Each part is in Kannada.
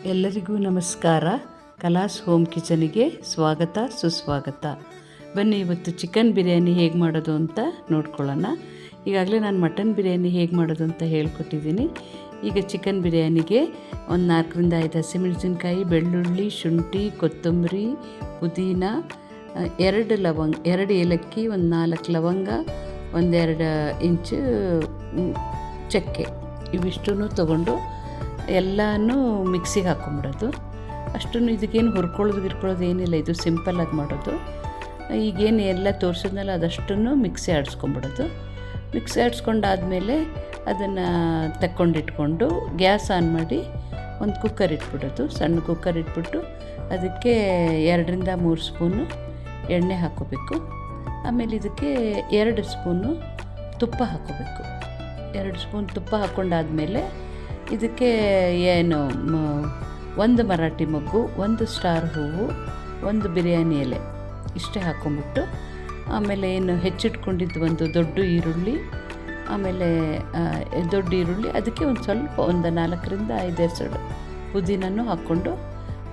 ಎಲ್ಲರಿಗೂ ನಮಸ್ಕಾರ. ಕಲಾಸ್ ಹೋಮ್ ಕಿಚನಿಗೆ ಸ್ವಾಗತ ಸುಸ್ವಾಗತ. ಬನ್ನಿ ಇವತ್ತು ಚಿಕನ್ ಬಿರಿಯಾನಿ ಹೇಗೆ ಮಾಡೋದು ಅಂತ ನೋಡ್ಕೊಳ್ಳೋಣ. ಈಗಾಗಲೇ ನಾನು ಮಟನ್ ಬಿರಿಯಾನಿ ಹೇಗೆ ಮಾಡೋದು ಅಂತ ಹೇಳ್ಕೊಟ್ಟಿದ್ದೀನಿ. ಈಗ ಚಿಕನ್ ಬಿರಿಯಾನಿಗೆ ಒಂದು 4ರಿಂದ 5 ಹಸಿಮೆಣಸಿನ್ಕಾಯಿ, ಬೆಳ್ಳುಳ್ಳಿ, ಶುಂಠಿ, ಕೊತ್ತಂಬರಿ, ಪುದೀನ, 2 ಏಲಕ್ಕಿ, ಒಂದು 4 ಲವಂಗ, 1-2 ಇಂಚು ಚಕ್ಕೆ, ಇವಿಷ್ಟೂ ತೊಗೊಂಡು ಎಲ್ಲನೂ ಮಿಕ್ಸಿಗೆ ಹಾಕ್ಕೊಂಬಿಡೋದು. ಅಷ್ಟನ್ನು ಇದಕ್ಕೇನು ಹುರ್ಕೊಳ್ಳೋದು ಏನಿಲ್ಲ, ಇದು ಸಿಂಪಲ್ಲಾಗಿ ಮಾಡೋದು. ಈಗೇನು ಎಲ್ಲ ತೋರಿಸಿದ್ನಲ್ಲ ಅದಷ್ಟನ್ನು ಮಿಕ್ಸಿ ಆಡಿಸ್ಕೊಂಬಿಡೋದು. ಮಿಕ್ಸಿ ಆಡಿಸ್ಕೊಂಡಾದಮೇಲೆ ಅದನ್ನು ತಕ್ಕೊಂಡಿಟ್ಕೊಂಡು ಗ್ಯಾಸ್ ಆನ್ ಮಾಡಿ ಒಂದು ಕುಕ್ಕರ್ ಇಟ್ಬಿಡೋದು. ಸಣ್ಣ ಕುಕ್ಕರ್ ಇಟ್ಬಿಟ್ಟು ಅದಕ್ಕೆ 2-3 ಸ್ಪೂನು ಎಣ್ಣೆ ಹಾಕ್ಕೋಬೇಕು. ಆಮೇಲೆ ಇದಕ್ಕೆ 2 ಸ್ಪೂನು ತುಪ್ಪ ಹಾಕ್ಕೋಬೇಕು. 2 ಸ್ಪೂನ್ ತುಪ್ಪ ಹಾಕ್ಕೊಂಡಾದಮೇಲೆ ಇದಕ್ಕೆ ಏನು 1 ಮರಾಠಿ ಮೊಗ್ಗು, 1 ಸ್ಟಾರ್ ಹೂವು, 1 ಬಿರಿಯಾನಿ ಎಲೆ ಇಷ್ಟೇ ಹಾಕ್ಕೊಂಬಿಟ್ಟು, ಆಮೇಲೆ ಏನು ಹೆಚ್ಚಿಟ್ಕೊಂಡಿದ್ದು 1 ದೊಡ್ಡ ಈರುಳ್ಳಿ, ಆಮೇಲೆ ದೊಡ್ಡ ಈರುಳ್ಳಿ, ಅದಕ್ಕೆ ಒಂದು ಸ್ವಲ್ಪ 4ರಿಂದ 5 ಹೆಸರು ಪುದೀನೂ ಹಾಕ್ಕೊಂಡು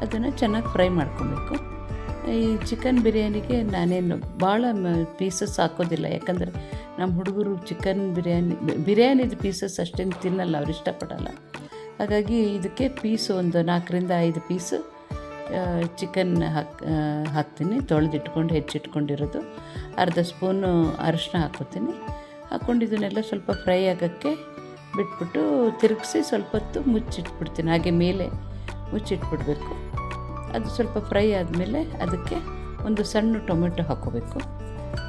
ಅದನ್ನು ಚೆನ್ನಾಗಿ ಫ್ರೈ ಮಾಡ್ಕೊಬೇಕು. ಈ ಚಿಕನ್ ಬಿರಿಯಾನಿಗೆ ನಾನೇನು ಭಾಳ ಪೀಸಸ್ ಹಾಕೋದಿಲ್ಲ, ಯಾಕಂದರೆ ನಮ್ಮ ಹುಡುಗರು ಚಿಕನ್ ಬಿರಿಯಾನಿದು ಪೀಸಸ್ ಅಷ್ಟೇನು ತಿನ್ನಲ್ಲ, ಅವ್ರು ಇಷ್ಟಪಡಲ್ಲ. ಹಾಗಾಗಿ ಇದಕ್ಕೆ ಪೀಸು ಒಂದು 4ರಿಂದ 5 ಪೀಸು ಚಿಕನ್ ಹಾಕ್ತೀನಿ. ತೊಳೆದಿಟ್ಕೊಂಡು ಹೆಚ್ಚಿಟ್ಕೊಂಡಿರೋದು. ಅರ್ಧ ಸ್ಪೂನು ಅರಿಶಿನ ಹಾಕ್ಕೋತೀನಿ. ಹಾಕ್ಕೊಂಡಿದ್ದನ್ನೆಲ್ಲ ಸ್ವಲ್ಪ ಫ್ರೈ ಆಗೋಕ್ಕೆ ಬಿಟ್ಬಿಟ್ಟು ತಿರುಗಿಸಿ ಸ್ವಲ್ಪ ಹೊತ್ತು ಮುಚ್ಚಿಟ್ಬಿಡ್ತೀನಿ. ಹಾಗೆ ಮೇಲೆ ಮುಚ್ಚಿಟ್ಬಿಡಬೇಕು. ಅದು ಸ್ವಲ್ಪ ಫ್ರೈ ಆದಮೇಲೆ ಅದಕ್ಕೆ ಒಂದು ಸಣ್ಣ ಟೊಮೆಟೊ ಹಾಕ್ಕೋಬೇಕು.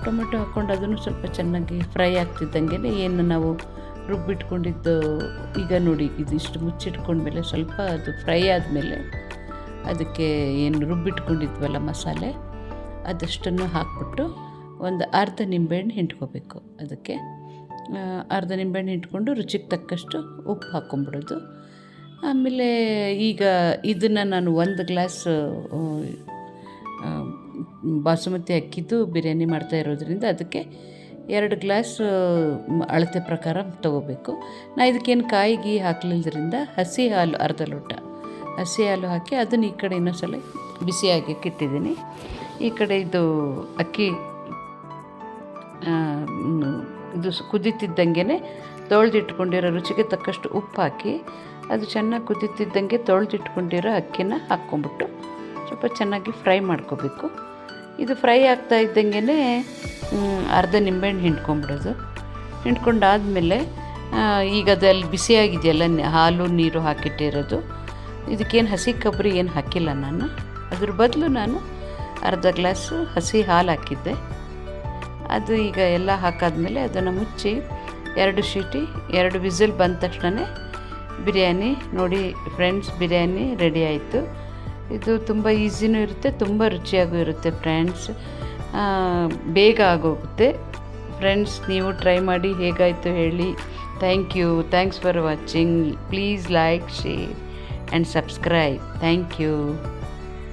ಟೊಮೆಟೊ ಹಾಕ್ಕೊಂಡು ಅದನ್ನು ಸ್ವಲ್ಪ ಚೆನ್ನಾಗಿ ಫ್ರೈ ಆಗ್ತಿದ್ದಂಗೆ ಏನು ನಾವು ರುಬ್ಬಿಟ್ಕೊಂಡಿದ್ದು, ಈಗ ನೋಡಿ ಇದಿಷ್ಟು ಮುಚ್ಚಿಟ್ಕೊಂಡ್ಮೇಲೆ ಸ್ವಲ್ಪ ಅದು ಫ್ರೈ ಆದಮೇಲೆ ಅದಕ್ಕೆ ಏನು ರುಬ್ಬಿಟ್ಕೊಂಡಿದ್ವಲ್ಲ ಮಸಾಲೆ ಅದಷ್ಟನ್ನು ಹಾಕ್ಬಿಟ್ಟು ಒಂದು ಅರ್ಧ ನಿಂಬೆಹಣ್ಣು ಹಿಂಡ್ಕೋಬೇಕು. ಅದಕ್ಕೆ ಅರ್ಧ ನಿಂಬೆಹಣ್ಣು ಹಿಂಡ್ಕೊಂಡು ರುಚಿಗೆ ತಕ್ಕಷ್ಟು ಉಪ್ಪು ಹಾಕ್ಕೊಂಬಿಡೋದು. ಆಮೇಲೆ ಈಗ ಇದನ್ನು ನಾನು 1 ಗ್ಲಾಸ್ ಬಾಸುಮತಿ ಅಕ್ಕಿದು ಬಿರಿಯಾನಿ ಮಾಡ್ತಾ ಇರೋದ್ರಿಂದ ಅದಕ್ಕೆ 2 ಗ್ಲಾಸ್ ಅಳತೆ ಪ್ರಕಾರ ತೊಗೋಬೇಕು. ನಾ ಇದಕ್ಕೇನು ಕಾಯಿಗೆ ಹಾಕ್ಲಿಲ್ಲದ್ರಿಂದ ಹಸಿ ಹಾಲು, ಅರ್ಧ ಲೋಟ ಹಸಿ ಹಾಲು ಹಾಕಿ ಅದನ್ನು ಈ ಕಡೆ ಇನ್ನೊಂದ್ಸಲ ಬಿಸಿಯಾಗಿ ಇಟ್ಟಿದ್ದೀನಿ. ಈ ಕಡೆ ಇದು ಅಕ್ಕಿ ಇದು ಕುದೀತಿದ್ದಂಗೆ ತೊಳೆದಿಟ್ಕೊಂಡಿರೋ ರುಚಿಗೆ ತಕ್ಕಷ್ಟು ಉಪ್ಪು ಹಾಕಿ ಅದು ಚೆನ್ನಾಗಿ ಕುದೀತಿದ್ದಂಗೆ ತೊಳೆದಿಟ್ಕೊಂಡಿರೋ ಅಕ್ಕಿನ ಹಾಕ್ಕೊಂಬಿಟ್ಟು ಸ್ವಲ್ಪ ಚೆನ್ನಾಗಿ ಫ್ರೈ ಮಾಡ್ಕೋಬೇಕು. ಇದು ಫ್ರೈ ಆಗ್ತಾ ಇದ್ದಂಗೆ ಅರ್ಧ ನಿಂಬೆಹಣ್ಣು ಹಿಂಡ್ಕೊಂಬಿಡೋದು. ಹಿಂಡ್ಕೊಂಡಾದಮೇಲೆ ಈಗ ಅದರಲ್ಲಿ ಬಿಸಿಯಾಗಿದೆಯಲ್ಲ ಹಾಲು ನೀರು ಹಾಕಿಟ್ಟಿರೋದು, ಇದಕ್ಕೇನು ಹಸಿ ಕೊಬ್ಬರಿ ಏನು ಹಾಕಿಲ್ಲ ನಾನು. ಅದ್ರ ಬದಲು ನಾನು ಅರ್ಧ ಗ್ಲಾಸು ಹಸಿ ಹಾಲು ಹಾಕಿದ್ದೆ. ಅದು ಈಗ ಎಲ್ಲ ಹಾಕಾದ್ಮೇಲೆ ಅದನ್ನು ಮುಚ್ಚಿ 2 ಸೀಟಿ 2 ವಿಸಿಲ್ ಬಂದ ತಕ್ಷಣ ಬಿರಿಯಾನಿ ನೋಡಿ ಫ್ರೆಂಡ್ಸ್, ಬಿರಿಯಾನಿ ರೆಡಿ ಆಯಿತು. ಇದು ತುಂಬ ಈಸಿನೂ ಇರುತ್ತೆ, ತುಂಬ ರುಚಿಯಾಗೂ ಇರುತ್ತೆ ಫ್ರೆಂಡ್ಸ್. ಬೇಗ ಆಗೋಗುತ್ತೆ ಫ್ರೆಂಡ್ಸ್. ನೀವು ಟ್ರೈ ಮಾಡಿ ಹೇಗಾಯಿತು ಹೇಳಿ. Thanks for watching. Please like, share and subscribe. Thank you.